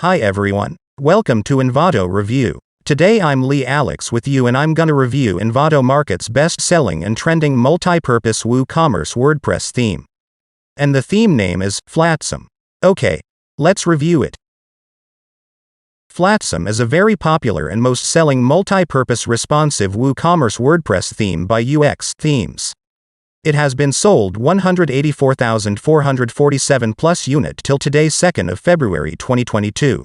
Hi everyone. Welcome to Envato Review. Today I'm Lee Alex with you and I'm gonna review Envato Market's best-selling and trending multi-purpose WooCommerce WordPress theme. And the theme name is Flatsome. Okay, let's review it. Flatsome is a very popular and most selling multi-purpose responsive WooCommerce WordPress theme by UX Themes. It has been sold 184,447 plus unit till today's 2nd of February 2022.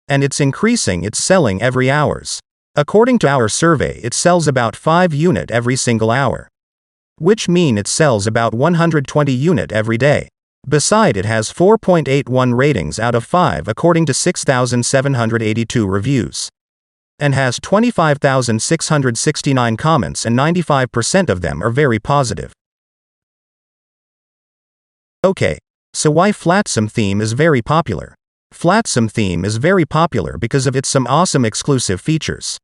And it's increasing its selling every hours. According to our survey, it sells about 5 unit every single hour. Which mean it sells about 120 unit every day. Beside it has 4.81 ratings out of 5 according to 6,782 reviews. And has 25,669 comments and 95% of them are very positive. Okay, so why Flatsome theme is very popular? Flatsome theme is very popular because of its some awesome exclusive features.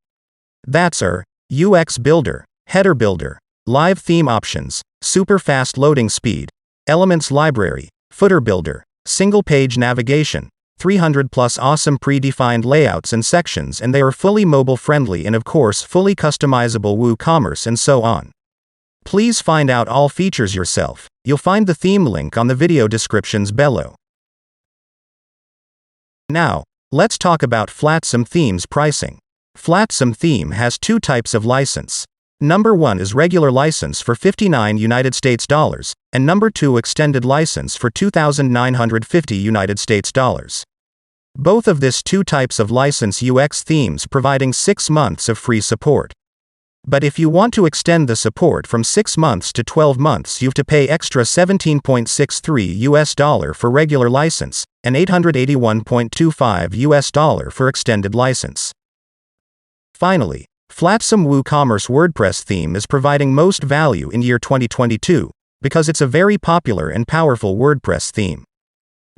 That's our UX builder, header builder, live theme options, super fast loading speed, elements library, footer builder, single page navigation, 300 plus awesome predefined layouts and sections, and they are fully mobile friendly and of course fully customizable WooCommerce and so on. Please find out all features yourself. You'll find the theme link on the video descriptions below. Now, let's talk about Flatsome theme's pricing. Flatsome theme has two types of license. Number 1 is regular license for $59 United States dollars, and number 2 extended license for $2,950 United States dollars. Both of these two types of license UX themes providing 6 months of free support. But if you want to extend the support from 6 months to 12 months, you have to pay extra $17.63 US for regular license, and $881.25 US for extended license. Finally, Flatsome WooCommerce WordPress theme is providing most value in year 2022, because it's a very popular and powerful WordPress theme,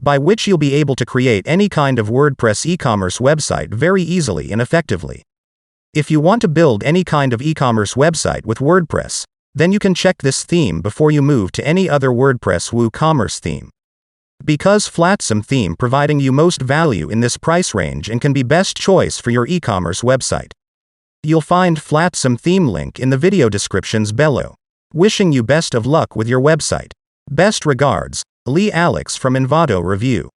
by which you'll be able to create any kind of WordPress e-commerce website very easily and effectively. If you want to build any kind of e-commerce website with WordPress, then you can check this theme before you move to any other WordPress WooCommerce theme. Because Flatsome theme providing you most value in this price range and can be best choice for your e-commerce website. You'll find Flatsome theme link in the video descriptions below. Wishing you best of luck with your website. Best regards, Lee Alex from Envato Review.